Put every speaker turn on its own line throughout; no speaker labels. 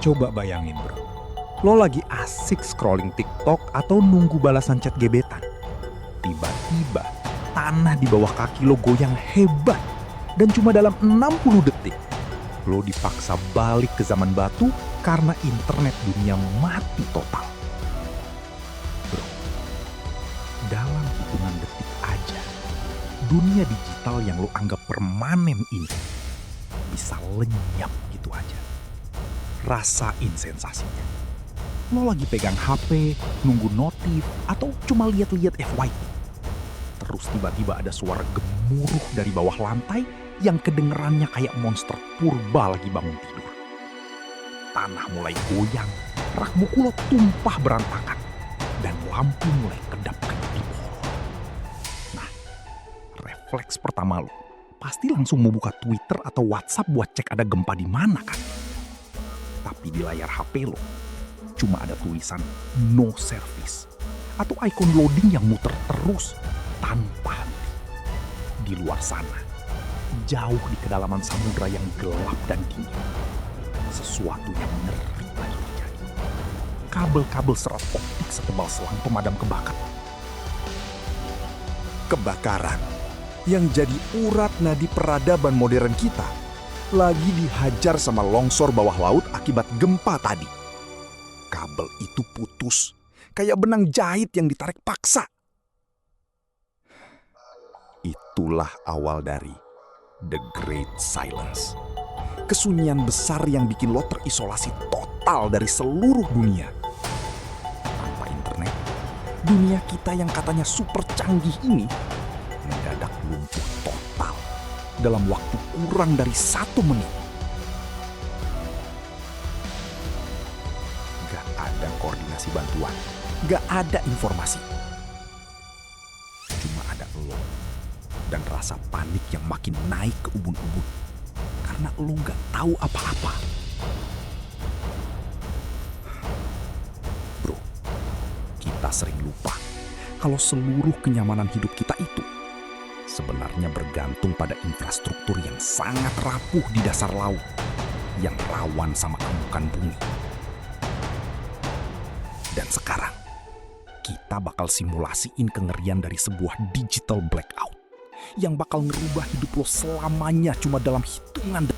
Coba bayangin bro, lo lagi asik scrolling TikTok atau nunggu balasan chat gebetan. Tiba-tiba tanah di bawah kaki lo goyang hebat. Dan cuma dalam 60 detik, lo dipaksa balik ke zaman batu karena internet dunia mati total. Bro, dalam hitungan detik aja, dunia digital yang lo anggap permanen ini bisa lenyap gitu aja. Rasain sensasinya. Lo lagi pegang HP, nunggu notif, atau cuma lihat-lihat FYP. Terus tiba-tiba ada suara gemuruh dari bawah lantai yang kedengerannya kayak monster purba lagi bangun tidur. Tanah mulai goyang, rak buku lo tumpah berantakan, dan lampu mulai kedap-kedip di bawah. Nah, refleks pertama lo pasti langsung mau buka Twitter atau WhatsApp buat cek ada gempa di mana kan? Tapi di layar HP lo cuma ada tulisan no service atau ikon loading yang muter terus tanpa henti. Di luar sana, jauh di kedalaman samudra yang gelap dan dingin, sesuatu yang ngeri lagi terjadi. Kabel-kabel serat optik setebal selang pemadam kebakaran.
Kebakaran yang jadi urat nadi peradaban modern kita lagi dihajar sama longsor bawah laut akibat gempa tadi. Kabel itu putus, kayak benang jahit yang ditarik paksa. Itulah awal dari The Great Silence. Kesunyian besar yang bikin lo terisolasi total dari seluruh dunia. Tanpa internet, dunia kita yang katanya super canggih ini mendadak lumpuh total dalam waktu kurang dari 1 menit. Gak ada koordinasi bantuan, gak ada informasi. Cuma ada lo dan rasa panik yang makin naik ke ubun-ubun karena lo gak tahu apa-apa. Bro, kita sering lupa kalau seluruh kenyamanan hidup kita itu sebenarnya bergantung pada infrastruktur yang sangat rapuh di dasar laut yang rawan sama amukan bumi. Dan sekarang, kita bakal simulasiin kengerian dari sebuah digital blackout yang bakal ngerubah hidup lo selamanya cuma dalam hitungan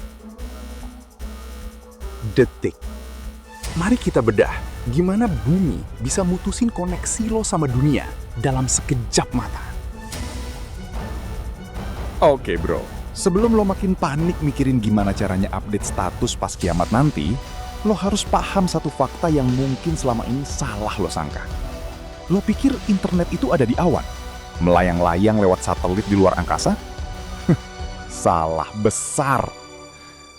detik. Mari kita bedah gimana bumi bisa mutusin koneksi lo sama dunia dalam sekejap mata. Oke bro, sebelum lo makin panik mikirin gimana caranya update status pas kiamat nanti, lo harus paham satu fakta yang mungkin selama ini salah lo sangka. Lo pikir internet itu ada di awan, melayang-layang lewat satelit di luar angkasa? Salah besar.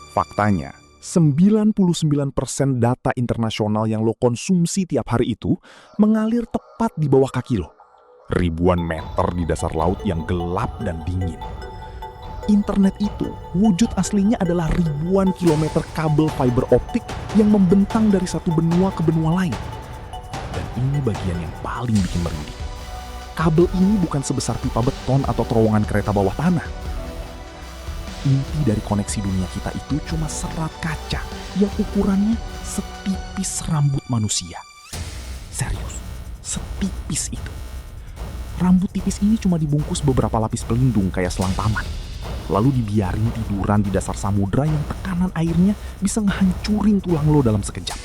Faktanya, 99% data internasional yang lo konsumsi tiap hari itu mengalir tepat di bawah kaki lo. Ribuan meter di dasar laut yang gelap dan dingin. Internet itu, wujud aslinya adalah ribuan kilometer kabel fiber optik yang membentang dari satu benua ke benua lain. Dan ini bagian yang paling bikin merinding. Kabel ini bukan sebesar pipa beton atau terowongan kereta bawah tanah. Inti dari koneksi dunia kita itu cuma serat kaca yang ukurannya setipis rambut manusia. Serius, setipis itu. Rambut tipis ini cuma dibungkus beberapa lapis pelindung kayak selang taman. Lalu dibiarin tiduran di dasar samudra yang tekanan airnya bisa ngehancurin tulang lo dalam sekejap.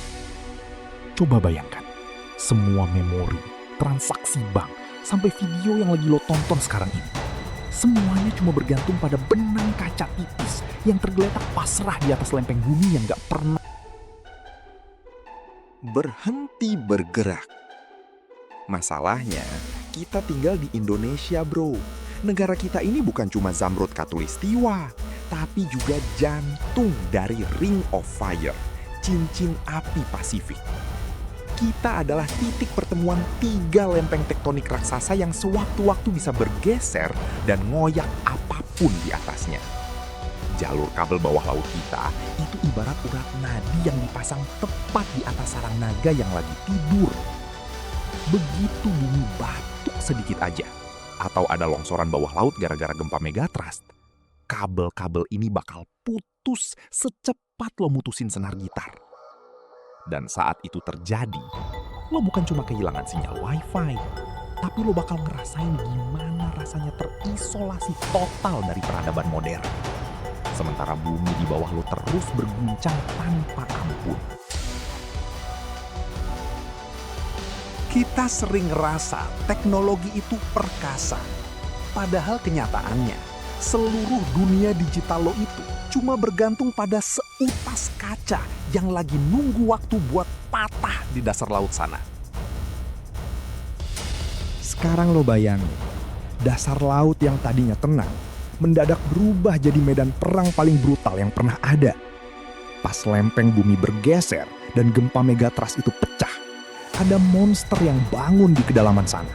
Coba bayangkan, semua memori, transaksi bank, sampai video yang lagi lo tonton sekarang ini. Semuanya cuma bergantung pada benang kaca tipis yang tergeletak pasrah di atas lempeng bumi yang gak pernah berhenti bergerak. Masalahnya, kita tinggal di Indonesia bro. Negara kita ini bukan cuma Zamrud Khatulistiwa, tapi juga jantung dari Ring of Fire, cincin api Pasifik. Kita adalah titik pertemuan 3 lempeng tektonik raksasa yang sewaktu-waktu bisa bergeser dan ngoyak apapun di atasnya. Jalur kabel bawah laut kita itu ibarat urat nadi yang dipasang tepat di atas sarang naga yang lagi tidur. Begitu bumi batuk sedikit aja, atau ada longsoran bawah laut gara-gara gempa megatrust, kabel-kabel ini bakal putus secepat lo mutusin senar gitar.
Dan saat itu terjadi, lo bukan cuma kehilangan sinyal wifi, tapi lo bakal ngerasain gimana rasanya terisolasi total dari peradaban modern. Sementara bumi di bawah lo terus berguncang tanpa ampun. Kita sering ngerasa teknologi itu perkasa. Padahal kenyataannya, seluruh dunia digital lo itu cuma bergantung pada seutas kaca yang lagi nunggu waktu buat patah di dasar laut sana.
Sekarang lo bayangin, dasar laut yang tadinya tenang, mendadak berubah jadi medan perang paling brutal yang pernah ada. Pas lempeng bumi bergeser dan gempa megatrust itu pecah, ada monster yang bangun di kedalaman sana.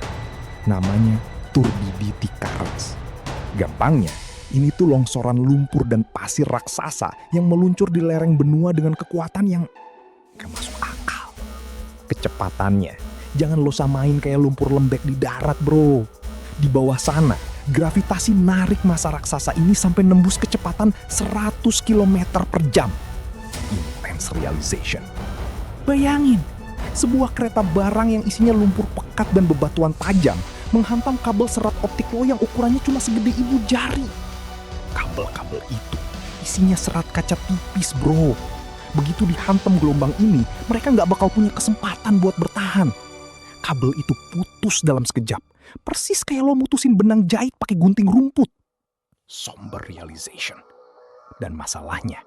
Namanya Turbidity Currents. Gampangnya, ini tuh longsoran lumpur dan pasir raksasa yang meluncur di lereng benua dengan kekuatan yang gak masuk akal. Kecepatannya, jangan lo samain kayak lumpur lembek di darat, bro. Di bawah sana, gravitasi narik massa raksasa ini sampai nembus kecepatan 100 km per jam. Intense realization. Bayangin, sebuah kereta barang yang isinya lumpur pekat dan bebatuan tajam menghantam kabel serat optik lo yang ukurannya cuma segede ibu jari. Kabel-kabel itu isinya serat kaca tipis, bro. Begitu dihantam gelombang ini, mereka nggak bakal punya kesempatan buat bertahan. Kabel itu putus dalam sekejap, persis kayak lo mutusin benang jahit pakai gunting rumput. Somber realization. Dan masalahnya,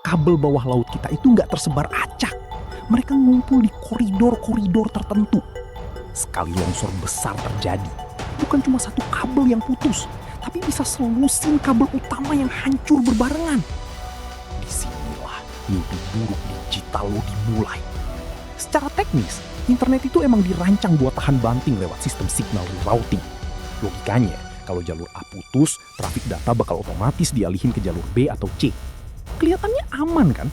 kabel bawah laut kita itu nggak tersebar acak. Mereka ngumpul di koridor-koridor tertentu. Sekali longsor besar terjadi, bukan cuma satu kabel yang putus, tapi bisa selusin kabel utama yang hancur berbarengan. Disinilah mimpi buruk digital lo dimulai. Secara teknis, internet itu emang dirancang buat tahan banting lewat sistem signal rerouting. Logikanya, kalau jalur A putus, trafik data bakal otomatis dialihin ke jalur B atau C. Kelihatannya aman kan?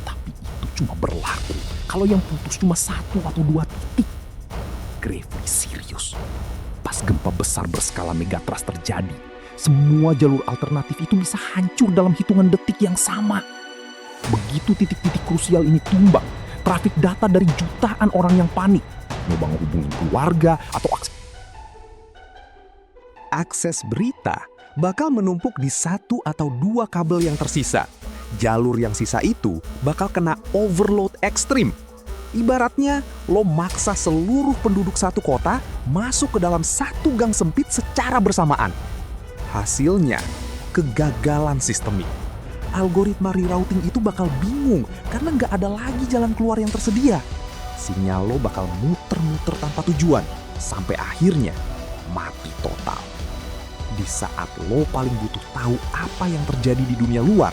Tapi itu cuma berlaku kalau yang putus cuma 1 atau 2 titik. Gravely serious. Pas gempa besar berskala megatrust terjadi, semua jalur alternatif itu bisa hancur dalam hitungan detik yang sama. Begitu titik-titik krusial ini tumbang, trafik data dari jutaan orang yang panik, mau hubungin keluarga atau
Akses berita bakal menumpuk di 1 atau 2 kabel yang tersisa. Jalur yang sisa itu bakal kena overload ekstrim. Ibaratnya lo maksa seluruh penduduk satu kota masuk ke dalam satu gang sempit secara bersamaan. Hasilnya, kegagalan sistemik. Algoritma rerouting itu bakal bingung karena nggak ada lagi jalan keluar yang tersedia. Sinyal lo bakal muter-muter tanpa tujuan, sampai akhirnya mati total. Di saat lo paling butuh tahu apa yang terjadi di dunia luar,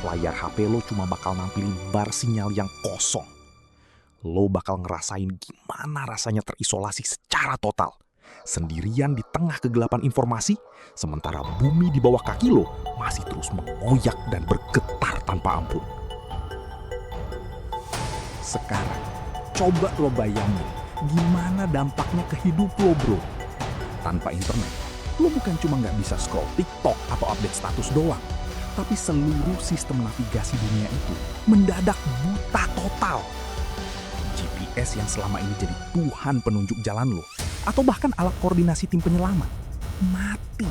layar HP lo cuma bakal nampilin bar sinyal yang kosong. Lo bakal ngerasain gimana rasanya terisolasi secara total, sendirian di tengah kegelapan informasi, sementara bumi di bawah kaki lo masih terus mengoyak dan bergetar tanpa ampun. Sekarang, coba lo bayangin gimana dampaknya ke hidup lo, bro. Tanpa internet, lo bukan cuma nggak bisa scroll TikTok atau update status doang, tapi seluruh sistem navigasi dunia itu mendadak buta total. GPS yang selama ini jadi Tuhan penunjuk jalan lo, atau bahkan alat koordinasi tim penyelamat, mati.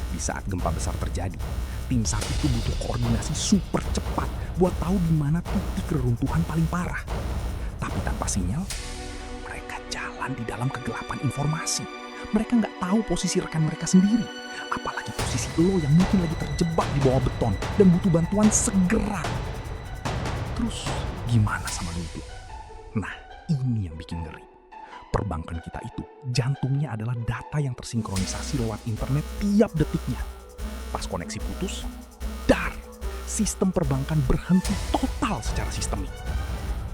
Di saat gempa besar terjadi, tim SAR itu butuh koordinasi super cepat buat tahu di mana titik reruntuhan paling parah. Tapi tanpa sinyal, mereka jalan di dalam kegelapan informasi. Mereka nggak tahu posisi rekan mereka sendiri, apalagi posisi lo yang mungkin lagi terjebak di bawah beton dan butuh bantuan segera. Terus gimana sama mimpi? Nah, ini yang bikin ngeri. Perbankan kita itu, jantungnya adalah data yang tersinkronisasi lewat internet tiap detiknya. Pas koneksi putus, dar, sistem perbankan berhenti total secara sistemik.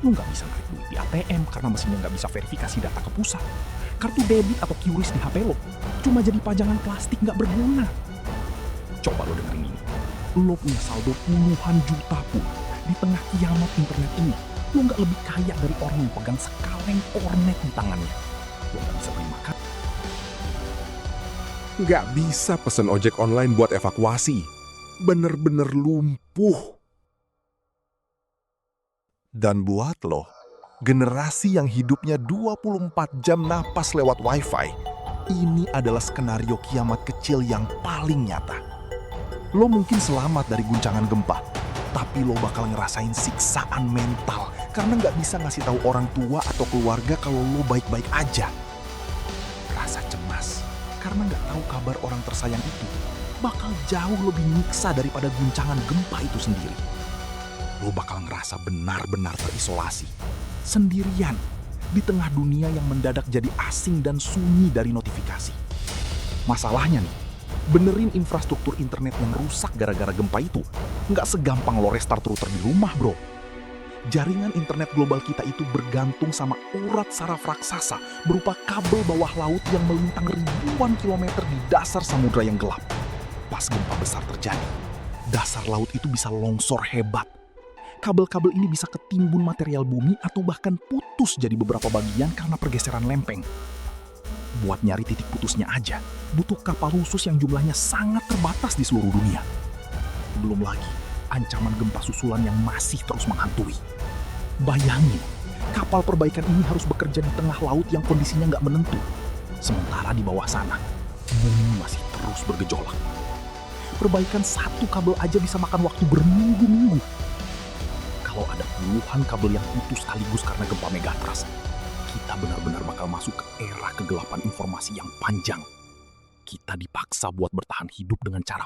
Lu nggak bisa narik duit di ATM karena mesinnya nggak bisa verifikasi data ke pusat. Kartu debit atau QRIS di HP lo cuma jadi pajangan plastik nggak berguna. Coba lo dengerin ini. Lo punya saldo puluhan juta pun, di tengah kiamat internet ini, lo nggak lebih kaya dari orang yang pegang sekaleng kornet di tangannya. Lo nggak bisa beli makan.
Nggak bisa pesen ojek online buat evakuasi. Bener-bener lumpuh. Dan buat lo, generasi yang hidupnya 24 jam napas lewat wifi, ini adalah skenario kiamat kecil yang paling nyata. Lo mungkin selamat dari guncangan gempa, tapi lo bakal ngerasain siksaan mental karena nggak bisa ngasih tahu orang tua atau keluarga kalau lo baik-baik aja. Rasa cemas karena nggak tahu kabar orang tersayang itu bakal jauh lebih nyiksa daripada guncangan gempa itu sendiri. Lo bakal ngerasa benar-benar terisolasi, sendirian, di tengah dunia yang mendadak jadi asing dan sunyi dari notifikasi. Masalahnya nih, benerin infrastruktur internet yang rusak gara-gara gempa itu nggak segampang lo restart router di rumah, bro. Jaringan internet global kita itu bergantung sama urat saraf raksasa berupa kabel bawah laut yang melintang ribuan kilometer di dasar samudra yang gelap. Pas gempa besar terjadi, dasar laut itu bisa longsor hebat. Kabel-kabel ini bisa ketimbun material bumi atau bahkan putus jadi beberapa bagian karena pergeseran lempeng. Buat nyari titik putusnya aja, butuh kapal khusus yang jumlahnya sangat terbatas di seluruh dunia. Belum lagi, ancaman gempa susulan yang masih terus menghantui. Bayangin, kapal perbaikan ini harus bekerja di tengah laut yang kondisinya nggak menentu. Sementara di bawah sana, bumi masih terus bergejolak. Perbaikan satu kabel aja bisa makan waktu berminggu-minggu. Kalau ada puluhan kabel yang putus sekaligus karena gempa megatrust, kita benar-benar bakal masuk ke era kegelapan informasi yang panjang. Kita dipaksa buat bertahan hidup dengan cara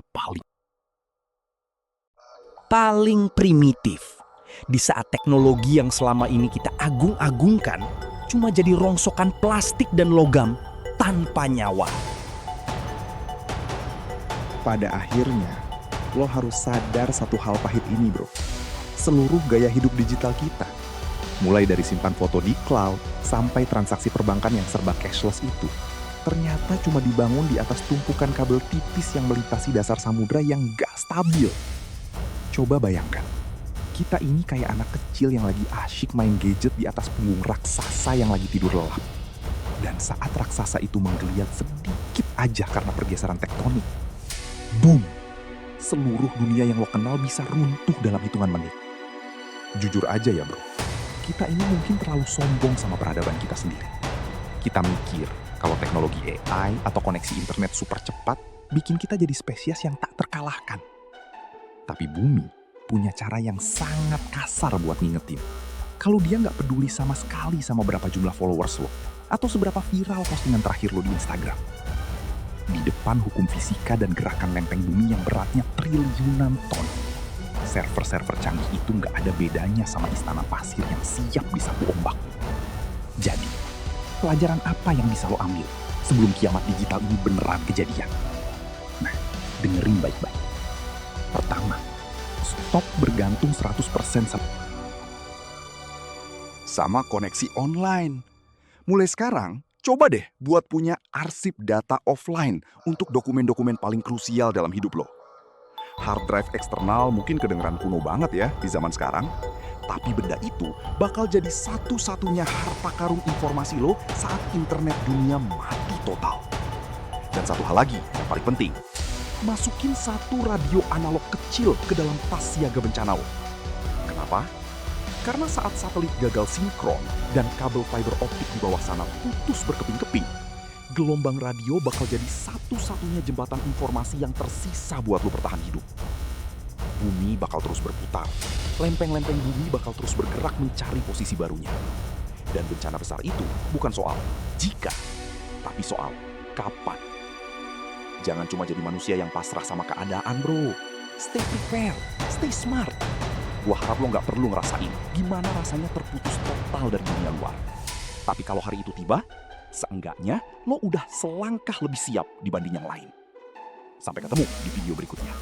paling primitif. Di saat teknologi yang selama ini kita agung-agungkan cuma jadi rongsokan plastik dan logam tanpa nyawa.
Pada akhirnya, lo harus sadar satu hal pahit ini, bro. Seluruh gaya hidup digital kita, mulai dari simpan foto di cloud sampai transaksi perbankan yang serba cashless itu, ternyata cuma dibangun di atas tumpukan kabel tipis yang melintasi dasar samudra yang gak stabil. Coba bayangkan, kita ini kayak anak kecil yang lagi asyik main gadget di atas punggung raksasa yang lagi tidur lelap. Dan saat raksasa itu menggeliat sedikit aja karena pergeseran tektonik, boom! Seluruh dunia yang lo kenal bisa runtuh dalam hitungan menit. Jujur aja ya bro, kita ini mungkin terlalu sombong sama peradaban kita sendiri. Kita mikir kalau teknologi AI atau koneksi internet super cepat bikin kita jadi spesies yang tak terkalahkan. Tapi bumi punya cara yang sangat kasar buat ngingetin. Kalau dia nggak peduli sama sekali sama berapa jumlah followers lo, atau seberapa viral postingan terakhir lo di Instagram. Di depan hukum fisika dan gerakan lempeng bumi yang beratnya triliunan ton, server-server canggih itu nggak ada bedanya sama istana pasir yang siap disapu ombak. Jadi, pelajaran apa yang bisa lo ambil sebelum kiamat digital ini beneran kejadian? Nah, dengerin baik-baik. Pertama, stop bergantung 100%
Sama koneksi online. Mulai sekarang, coba deh buat punya arsip data offline untuk dokumen-dokumen paling krusial dalam hidup lo. Hard drive eksternal mungkin kedengeran kuno banget ya di zaman sekarang, tapi benda itu bakal jadi satu-satunya harta karun informasi lo saat internet dunia mati total. Dan satu hal lagi yang paling penting, masukin satu radio analog kecil ke dalam tas siaga bencana lo. Kenapa? Karena saat satelit gagal sinkron dan kabel fiber optik di bawah sana putus berkeping-keping, gelombang radio bakal jadi satu-satunya jembatan informasi yang tersisa buat lo bertahan hidup. Bumi bakal terus berputar, lempeng-lempeng bumi bakal terus bergerak mencari posisi barunya. Dan bencana besar itu bukan soal jika, tapi soal kapan. Jangan cuma jadi manusia yang pasrah sama keadaan, bro. Stay prepared, stay smart. Gua harap lo nggak perlu ngerasain gimana rasanya terputus total dari dunia luar. Tapi kalau hari itu tiba, seenggaknya lo udah selangkah lebih siap dibanding yang lain. Sampai ketemu di video berikutnya.